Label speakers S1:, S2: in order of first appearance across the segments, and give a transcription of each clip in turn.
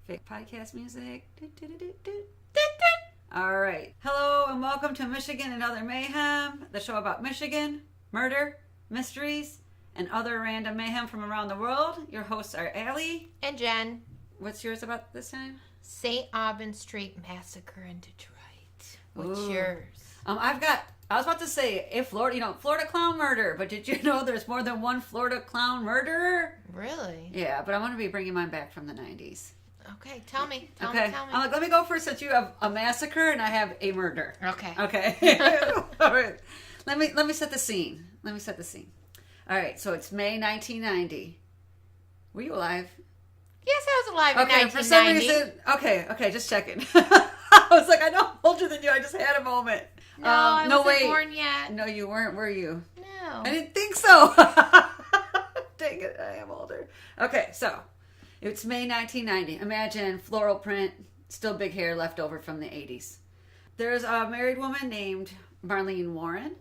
S1: Fake podcast music. All right. Hello and welcome to Michigan and Other Mayhem, the show about Michigan, murder, mysteries, and other random mayhem from around the world. Your hosts are Allie.
S2: And Jenn.
S1: What's yours about this time?
S2: St. Aubin Street Massacre in Detroit. What's
S1: Ooh.
S2: yours?
S1: I was about to say, if Florida, Florida clown murder, but did you know there's more than one Florida clown murderer?
S2: Really?
S1: Yeah, but I'm going to be bringing mine back from the 90s.
S2: Okay, tell me. Tell
S1: me.
S2: me.
S1: I'm like, let me go first since you have a massacre and I have a murder.
S2: Okay.
S1: All right. Let me set the scene. All right, so it's May 1990. Were you alive?
S2: Yes, I was alive in 1990.
S1: For some reason, okay, just checking. I was like, I know I'm older than you. I just had a moment.
S2: No, I wasn't born yet.
S1: No, you weren't, were you?
S2: No.
S1: I didn't think so. Dang it, I am older. Okay, so it's May 1990. Imagine floral print, still big hair left over from the 80s. There's a married woman named Marlene Warren,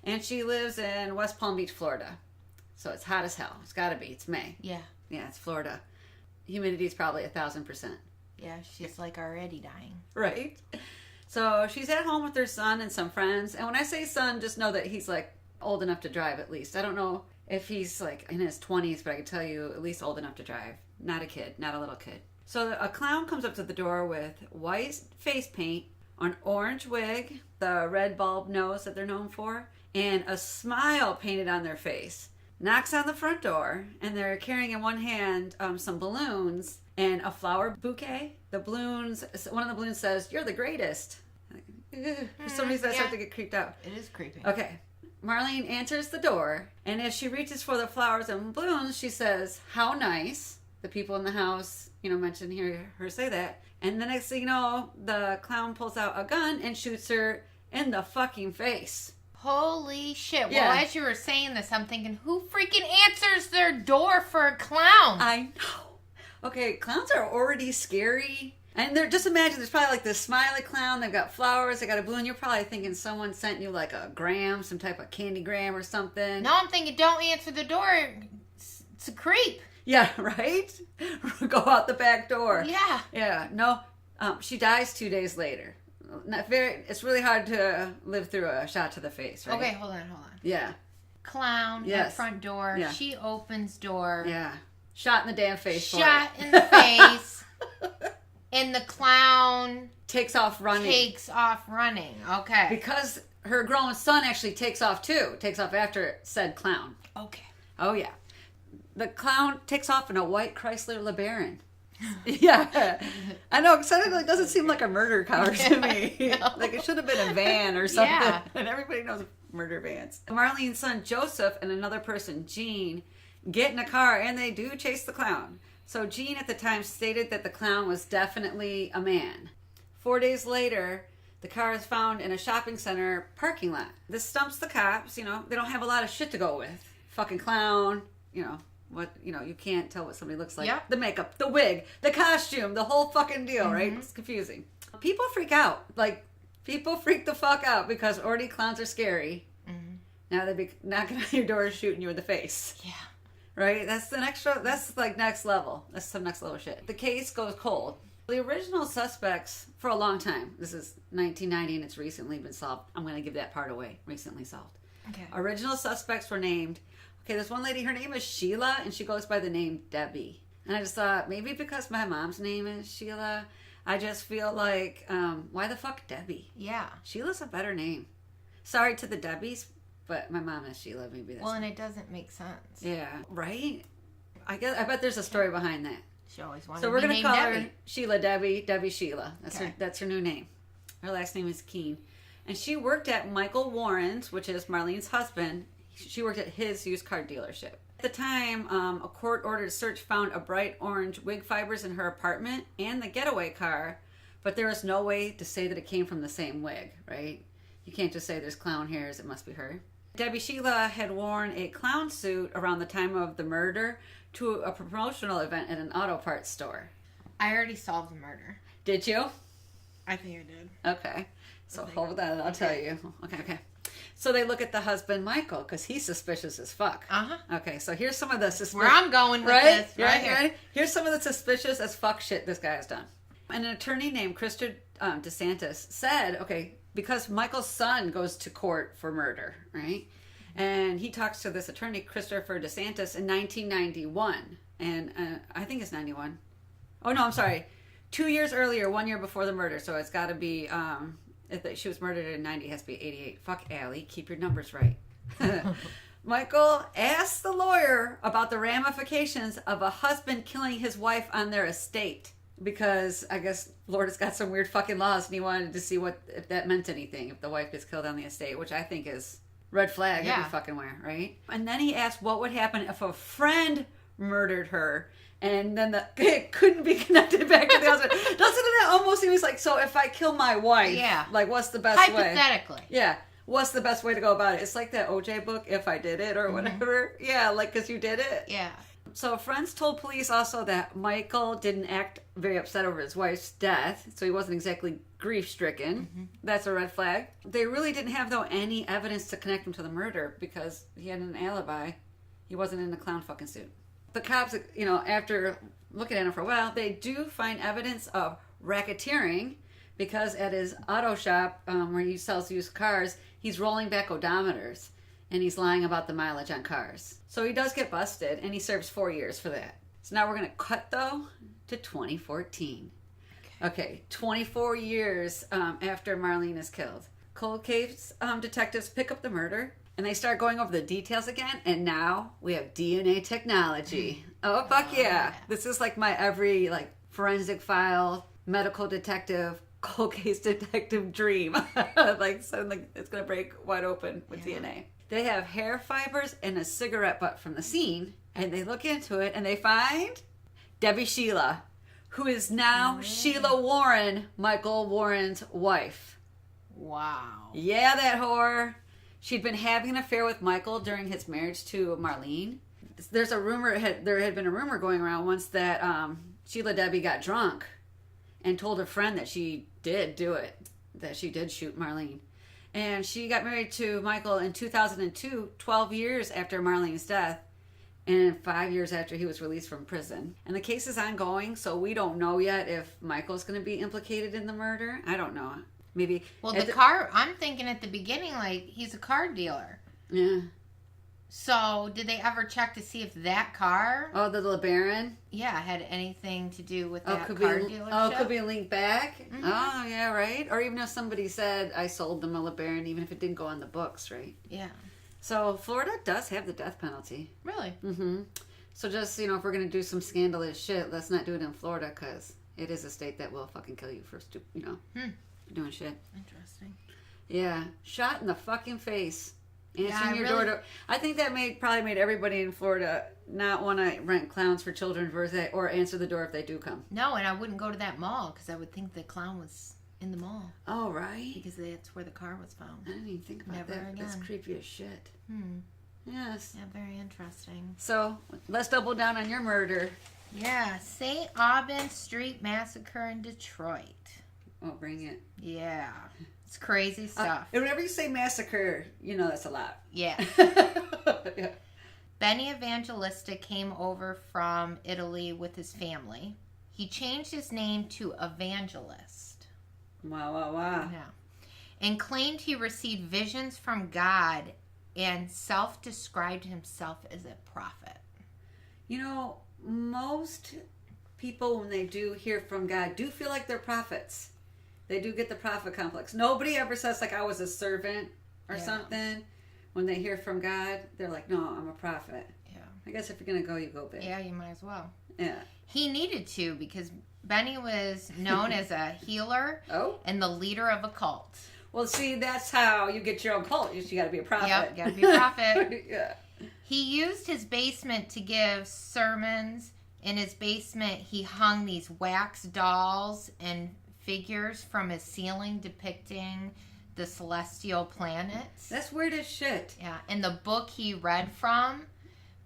S1: and she lives in West Palm Beach, Florida. So it's hot as hell. It's got to be. It's May.
S2: Yeah.
S1: Yeah, it's Florida. Humidity is probably 1,000%.
S2: Yeah, she's like already dying.
S1: Right? So she's at home with her son and some friends. And when I say son, just know that he's like old enough to drive at least. I don't know if he's like in his 20s, but I can tell you at least old enough to drive. Not a kid, not a little kid. So a clown comes up to the door with white face paint, an orange wig, the red bulb nose that they're known for, and a smile painted on their face. Knocks on the front door, and they're carrying in one hand some balloons and a flower bouquet. The balloons, one of the balloons says, "You're the greatest." For some reason, I start to get creeped out.
S2: It is creepy.
S1: Okay. Marlene answers the door, and as she reaches for the flowers and balloons, she says, "How nice." The people in the house, hear her say that. And the next thing you know, the clown pulls out a gun and shoots her in the fucking face.
S2: Holy shit.
S1: Yeah.
S2: Well, as you were saying this, I'm thinking, who freaking answers their door for a clown?
S1: I know. Okay, clowns are already scary. And just imagine, there's probably like this smiley clown. They've got flowers. They got a balloon. You're probably thinking someone sent you like a gram, some type of candy gram or something.
S2: No, I'm thinking, don't answer the door. It's a creep.
S1: Yeah, right? Go out the back door.
S2: Yeah.
S1: Yeah, no. She dies 2 days later. It's really hard to live through a shot to the face, right?
S2: Okay, hold on.
S1: Yeah.
S2: Clown
S1: Yes.
S2: at front door.
S1: Yeah.
S2: She opens door.
S1: Yeah. Shot in the damn face.
S2: Shot in the face. And the clown
S1: takes off running.
S2: Okay.
S1: Because her grown son actually takes off too. Takes off after said clown.
S2: Okay.
S1: Oh, yeah. The clown takes off in a white Chrysler LeBaron. Yeah. I know, suddenly it doesn't seem like a murder car to me. Like it should have been a van or something.
S2: Yeah.
S1: And everybody knows murder vans. Marlene's son Joseph and another person, Gene, get in a car and they do chase the clown. So Gene at the time stated that the clown was definitely a man. 4 days later, the car is found in a shopping center parking lot. This stumps the cops, they don't have a lot of shit to go with. Fucking clown, you can't tell what somebody looks like.
S2: Yep.
S1: The makeup, the wig, the costume, the whole fucking deal, right? It's confusing. People freak out. People freak the fuck out because already clowns are scary. Mm-hmm. Now they be knocking on your door and shooting you in the face.
S2: Yeah.
S1: Right? That's next level. That's some next level shit. The case goes cold. The original suspects, for a long time, this is 1990 and it's recently been solved. I'm going to give that part away. Recently solved.
S2: Okay.
S1: Original suspects were named. Okay, there's one lady, her name is Sheila, and she goes by the name Debbie. And I just thought, maybe because my mom's name is Sheila, I just feel like, why the fuck Debbie?
S2: Yeah.
S1: Sheila's a better name. Sorry to the Debbies, but my mom is Sheila. Maybe that's...
S2: Well, and it doesn't make sense.
S1: Yeah, right? I bet there's a story behind that.
S2: She always wanted
S1: So we're
S2: to be
S1: going to call
S2: Debbie.
S1: her Sheila Debbie Sheila.
S2: Okay.
S1: That's her new name. Her last name is Keene. And she worked at Michael Warren's, which is Marlene's husband. She worked at his used car dealership. At the time, a court-ordered search found a bright orange wig fibers in her apartment and the getaway car, but there was no way to say that it came from the same wig, right? You can't just say there's clown hairs, it must be her. Debbie Sheila had worn a clown suit around the time of the murder to a promotional event at an auto parts store.
S2: I already solved the murder.
S1: Did you?
S2: I think I did.
S1: Okay. So hold on, I'll tell you. Okay. So they look at the husband, Michael, because he's suspicious as fuck. Okay, so here's some of the suspicious...
S2: Where I'm going with this. Right here.
S1: Right? Here's some of the suspicious as fuck shit this guy has done. And an attorney named Christopher DeSantis said, okay, because Michael's son goes to court for murder, right? And he talks to this attorney, Christopher DeSantis, in 1991. And I think it's 91. Oh, no, I'm sorry. 2 years earlier, 1 year before the murder. So it's got to be... if she was murdered in 90, it has to be 88. Fuck, Allie. Keep your numbers right. Michael asked the lawyer about the ramifications of a husband killing his wife on their estate. Because I guess Florida's got some weird fucking laws, and he wanted to see if that meant anything, if the wife gets killed on the estate, which I think is red flag every fucking where, right? And then he asked what would happen if a friend murdered her. And then it couldn't be connected back to the husband. Doesn't it almost seem like, so if I kill my wife, like what's the best way?
S2: Hypothetically.
S1: Yeah. What's the best way to go about it? It's like that OJ book, If I Did It or whatever. Yeah, like because you did it.
S2: Yeah.
S1: So friends told police also that Michael didn't act very upset over his wife's death. So he wasn't exactly grief-stricken. That's a red flag. They really didn't have, though, any evidence to connect him to the murder because he had an alibi. He wasn't in a clown fucking suit. The cops, after looking at him for a while, they do find evidence of racketeering because at his auto shop where he sells used cars, he's rolling back odometers and he's lying about the mileage on cars. So he does get busted and he serves 4 years for that. So now we're going to cut, though, to 2014. Okay, 24 years after Marlene is killed. Cold case detectives pick up the murder. And they start going over the details again, and now we have DNA technology. Oh, fuck yeah. This is like my every, forensic file, medical detective, cold case detective dream. It's going to break wide open with DNA. They have hair fibers and a cigarette butt from the scene, and they look into it, and they find Debbie Sheila, who is now Sheila Warren, Michael Warren's wife.
S2: Wow.
S1: Yeah, that whore. She'd been having an affair with Michael during his marriage to Marlene. There's a rumor, there had been a rumor going around once that Sheila Debbie got drunk and told a friend that she did do it, that she did shoot Marlene. And she got married to Michael in 2002, 12 years after Marlene's death, and 5 years after he was released from prison. And the case is ongoing, so we don't know yet if Michael's going to be implicated in the murder. I don't know. Maybe.
S2: Well, the car, I'm thinking at the beginning, he's a car dealer.
S1: Yeah.
S2: So, did they ever check to see if that car...
S1: Oh, the LeBaron?
S2: Yeah, had anything to do with that car dealership?
S1: Oh, could be linked back? Mm-hmm. Oh, yeah, right? Or even if somebody said, I sold them a LeBaron, even if it didn't go on the books, right?
S2: Yeah.
S1: So, Florida does have the death penalty.
S2: Really?
S1: Mm-hmm. So just, if we're going to do some scandalous shit, let's not do it in Florida, because it is a state that will fucking kill you for, doing shit.
S2: Interesting.
S1: Yeah. Shot in the fucking face. Answering your door. I think that probably made everybody in Florida not want to rent clowns for children or answer the door if they do come.
S2: No, and I wouldn't go to that mall because I would think the clown was in the mall.
S1: Oh, right.
S2: Because that's where the car was found.
S1: I didn't even think about
S2: Never
S1: that.
S2: Again.
S1: That's creepy as shit. Yes.
S2: Yeah, very interesting.
S1: So, let's double down on your murder.
S2: Yeah, St. Aubin Street Massacre in Detroit.
S1: Oh, bring it.
S2: Yeah. It's crazy stuff.
S1: And whenever you say massacre, that's a lot.
S2: Yeah.
S1: Yeah.
S2: Benny Evangelista came over from Italy with his family. He changed his name to Evangelist.
S1: Wow.
S2: Yeah. And claimed he received visions from God and self-described himself as a prophet.
S1: Most people, when they do hear from God, do feel like they're prophets. They do get the prophet complex. Nobody ever says, I was a servant or something. When they hear from God, they're like, no, I'm a prophet. Yeah. I guess if you're going to go, you go big.
S2: Yeah, you might as well.
S1: Yeah.
S2: He needed to because Benny was known as a healer and the leader of a cult.
S1: Well, see, that's how you get your own cult. You got to be a prophet.
S2: Yep, got to be a prophet.
S1: Yeah.
S2: He used his basement to give sermons. In his basement, he hung these wax dolls and figures from his ceiling depicting the celestial planets.
S1: That's weird as shit.
S2: Yeah, and the book he read from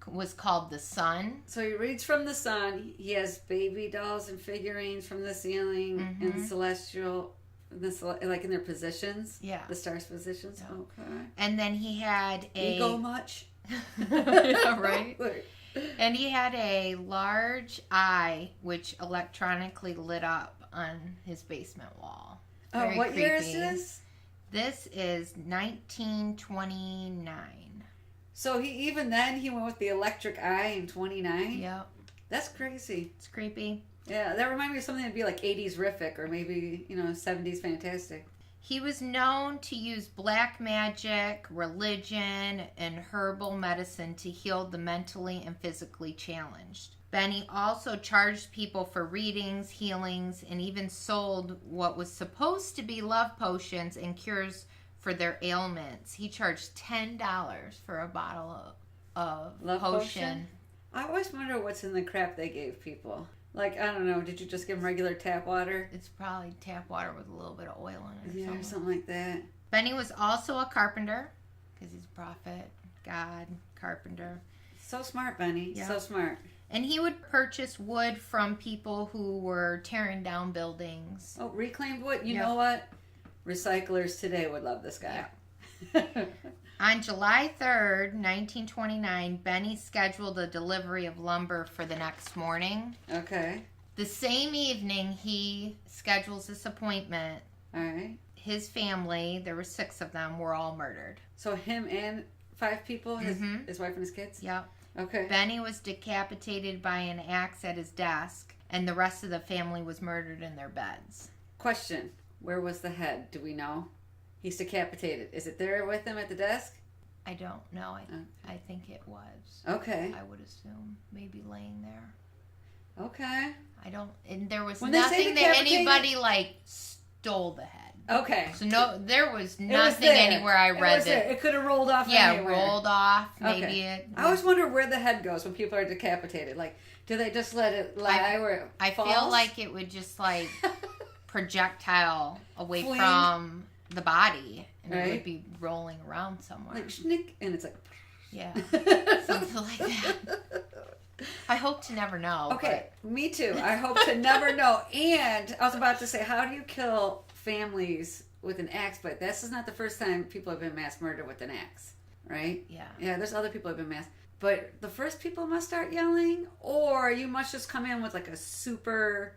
S2: was called The Sun.
S1: So he reads from the sun. He has baby dolls and figurines from the ceiling and celestial This, like in their positions?
S2: Yeah.
S1: The stars' positions?
S2: Yeah.
S1: Okay.
S2: And then he had a...
S1: Ego much?
S2: Yeah, right? And he had a large eye which electronically lit up on his basement wall. Very
S1: what year is
S2: creepy.
S1: this?
S2: This is 1929.
S1: So even then he went with the electric eye in 29?
S2: Yep.
S1: That's crazy.
S2: It's creepy.
S1: Yeah, that reminded me of something that'd be like 80s Riffic or maybe, 70s Fantastic.
S2: He was known to use black magic, religion, and herbal medicine to heal the mentally and physically challenged. Benny also charged people for readings, healings, and even sold what was supposed to be love potions and cures for their ailments. He charged $10 for a bottle of
S1: Love
S2: potion.
S1: I always wonder what's in the crap they gave people. Like, I don't know, did you just give them regular tap water?
S2: It's probably tap water with a little bit of oil in it.
S1: Yeah, or something like that.
S2: Benny was also a carpenter, because he's a prophet, God, carpenter.
S1: So smart, Benny.
S2: Yeah.
S1: So smart.
S2: And he would purchase wood from people who were tearing down buildings.
S1: Oh, reclaimed wood? You
S2: Yeah.
S1: know what? Recyclers today would love this guy.
S2: Yeah. On July 3rd, 1929, Benny scheduled a delivery of lumber for the next morning.
S1: Okay.
S2: The same evening, he schedules this appointment.
S1: All right.
S2: His family, there were 6 of them, were all murdered.
S1: So him and 5 people? His wife and his kids?
S2: Yep.
S1: Okay.
S2: Benny was decapitated by an axe at his desk, and the rest of the family was murdered in their beds.
S1: Question. Where was the head? Do we know? He's decapitated. Is it there with him at the desk?
S2: I don't know. I think it was.
S1: Okay.
S2: I would assume maybe laying there.
S1: Okay.
S2: I don't. And there was
S1: When they say
S2: nothing that
S1: decapitated-
S2: anybody stole the head.
S1: Okay.
S2: So no, there was
S1: It was
S2: nothing
S1: there.
S2: anywhere I read that.
S1: It could have rolled off
S2: Yeah,
S1: anywhere.
S2: rolled off. Maybe
S1: Okay.
S2: it.
S1: I always wonder where the head goes when people are decapitated. Like, do they just let it lie where it
S2: I
S1: falls?
S2: feel like it would just like projectile away
S1: Fling.
S2: from the body, and it
S1: Right.
S2: would be rolling around somewhere.
S1: like schnick, and it's like
S2: Yeah, something like that. I hope to never know.
S1: Okay, me too. I hope to never know. And I was about to say, how do you kill families with an axe? But this is not the first time people have been mass murdered with an axe, right?
S2: But, yeah.
S1: Yeah, there's other people who have been mass. But the first people must start yelling, or you must just come in with like a super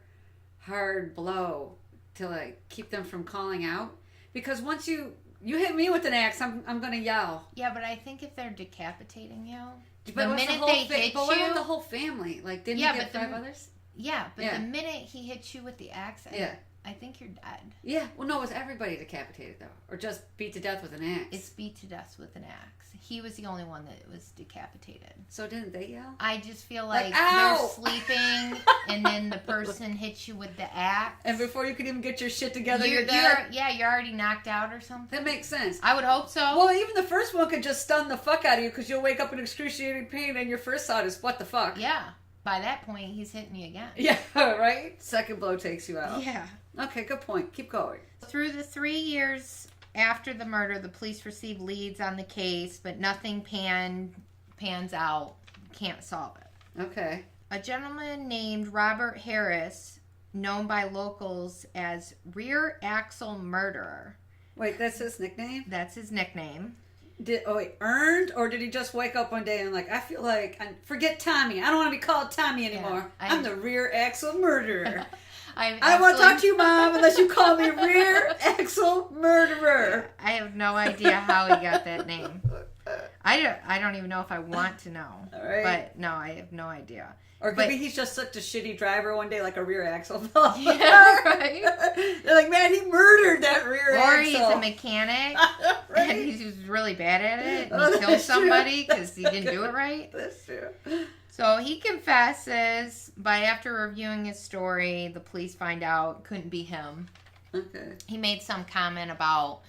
S1: hard blow to like keep them from calling out. Because once you hit me with an axe, I'm gonna yell.
S2: Yeah, but I think if they're decapitating you,
S1: But
S2: the
S1: what's
S2: minute
S1: whole
S2: they hit
S1: but what
S2: you,
S1: about the whole family? Like, didn't
S2: Yeah,
S1: you get
S2: but
S1: 5
S2: the-
S1: others?
S2: yeah, but
S1: Yeah.
S2: the minute he hits you with the axe,
S1: Yeah.
S2: I think you're dead.
S1: Yeah. Well, no, was everybody decapitated though, or just beat to death with an axe?
S2: It's beat to death with an axe. He was the only one that was decapitated.
S1: So didn't they yell?
S2: I just feel like they're
S1: ow!
S2: sleeping, and then the person hits you with the axe.
S1: And before you could even get your shit together, you're
S2: you're
S1: dead.
S2: you're already knocked out or something.
S1: That makes sense.
S2: I would hope so.
S1: Well, even the first one could just stun the fuck out of you because you'll wake up in excruciating pain, and your first thought is, "What the fuck?"
S2: Yeah. By that point, he's hitting you again.
S1: Yeah. Right. Second blow takes you out.
S2: Yeah.
S1: Okay. Good point. Keep going.
S2: Through the 3 years after the murder, the police received leads on the case, but nothing pans out. Can't solve it.
S1: Okay.
S2: A gentleman named Robert Harris, known by locals as Rear Axle Murderer.
S1: Wait, that's his nickname?
S2: That's his nickname.
S1: Earned, or did he just wake up one day and like, I feel like, forget Tommy. I don't want to be called Tommy anymore.
S2: Yeah,
S1: I'm the rear axle murderer. I won't talk to you, Mom, unless you call me rear axle murderer.
S2: I have no idea how he got that name. I don't even know if I want to know.
S1: All right.
S2: But no, I have no idea.
S1: Or maybe he's just such a shitty driver one day, like a rear axle.
S2: Yeah, right.
S1: They're like, man, he murdered that rear axle.
S2: Or he's a mechanic
S1: Right?
S2: and he's just really bad at it and
S1: Oh,
S2: he killed
S1: that's true.
S2: somebody because he didn't do it right.
S1: That's true.
S2: So he confesses, but after reviewing his story, the police find out couldn't be him.
S1: Okay.
S2: He made some comment about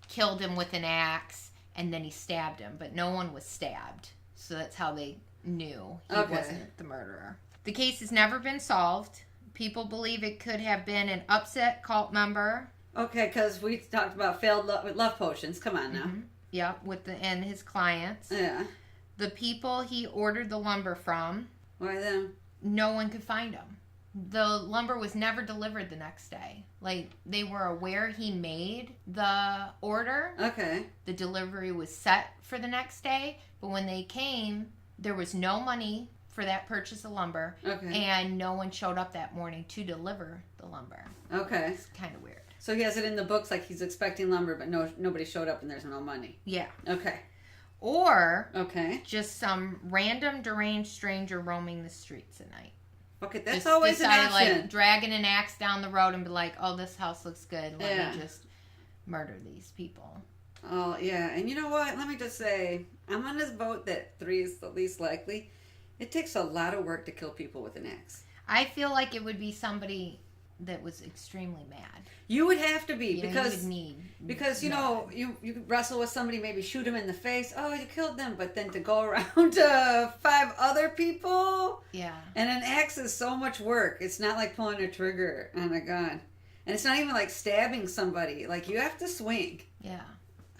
S2: killed him with an axe and then he stabbed him, but no one was stabbed. So that's how they knew he
S1: Okay.
S2: wasn't the murderer. The case has never been solved. People believe it could have been an upset cult member.
S1: Okay, because we talked about failed love potions. Come on now.
S2: Mm-hmm. Yep, and his clients.
S1: Yeah.
S2: The people he ordered the lumber from,
S1: Why them?
S2: no one could find them. The lumber was never delivered the next day. Like, they were aware he made the order.
S1: Okay.
S2: The delivery was set for the next day, but when they came, there was no money for that purchase of lumber.
S1: Okay.
S2: And no one showed up that morning to deliver the lumber.
S1: Okay.
S2: It's kind of weird.
S1: So he has it in the books like he's expecting lumber, but nobody showed up and there's no money.
S2: Yeah.
S1: Okay.
S2: Or
S1: okay,
S2: just some random deranged stranger roaming the streets at night.
S1: Okay, that's
S2: just
S1: always an option.
S2: Like dragging an axe down the road and be like, "Oh, this house looks good. Let me just murder these people."
S1: Oh yeah, and you know what? Let me just say, I'm on this boat that 3 is the least likely. It takes a lot of work to kill people with an axe.
S2: I feel like it would be somebody that was extremely mad.
S1: You would have to be because you know you wrestle with somebody, maybe shoot him in the face. Oh, you killed them, but then to go around to 5 other people,
S2: yeah.
S1: And an axe is so much work. It's not like pulling a trigger on a gun, and it's not even like stabbing somebody. Like you have to swing,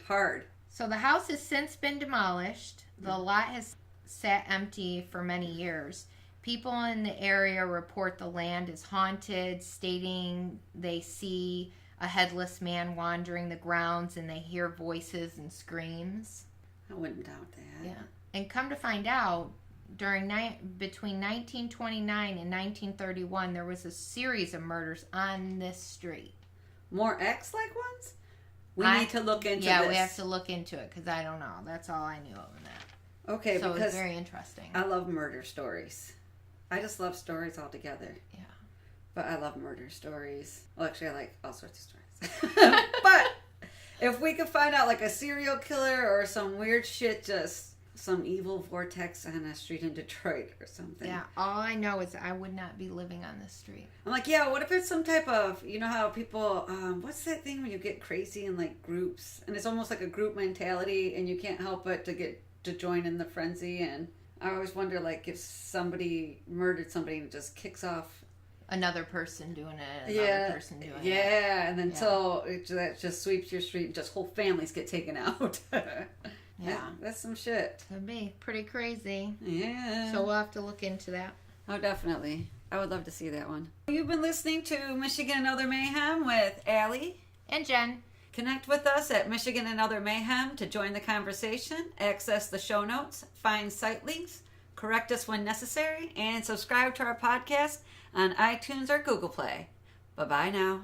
S1: hard.
S2: So the house has since been demolished. The lot has sat empty for many years. People in the area report the land is haunted, stating they see a headless man wandering the grounds and they hear voices and screams.
S1: I wouldn't doubt that.
S2: Yeah. And come to find out, between 1929 and 1931, there was a series of murders on this street.
S1: More X-like ones? We need to look into this.
S2: Yeah, we have to look into it because I don't know. That's all I knew of that.
S1: Okay,
S2: so
S1: because
S2: it's very interesting.
S1: I love murder stories. I just love stories altogether.
S2: Yeah.
S1: But I love murder stories. Well, actually, I like all sorts of stories. But if we could find out like a serial killer or some weird shit, just some evil vortex on a street in Detroit or something.
S2: Yeah, all I know is I would not be living on this street.
S1: I'm like, yeah, what if it's some type of, you know how people, what's that thing when you get crazy in like groups? And it's almost like a group mentality and you can't help but to join in the frenzy. And I always wonder, like, if somebody murdered somebody and it just kicks off
S2: another person doing it, another person doing it.
S1: Yeah, and then until that just sweeps your street and just whole families get taken out.
S2: Yeah.
S1: That's some shit.
S2: Could be pretty crazy.
S1: Yeah.
S2: So we'll have to look into that.
S1: Oh, definitely. I would love to see that one. You've been listening to Michigan and Other Mayhem with Allie
S2: and Jen.
S1: Connect with us at Michigan and Other Mayhem to join the conversation, access the show notes, find site links, correct us when necessary, and subscribe to our podcast on iTunes or Google Play. Bye-bye now.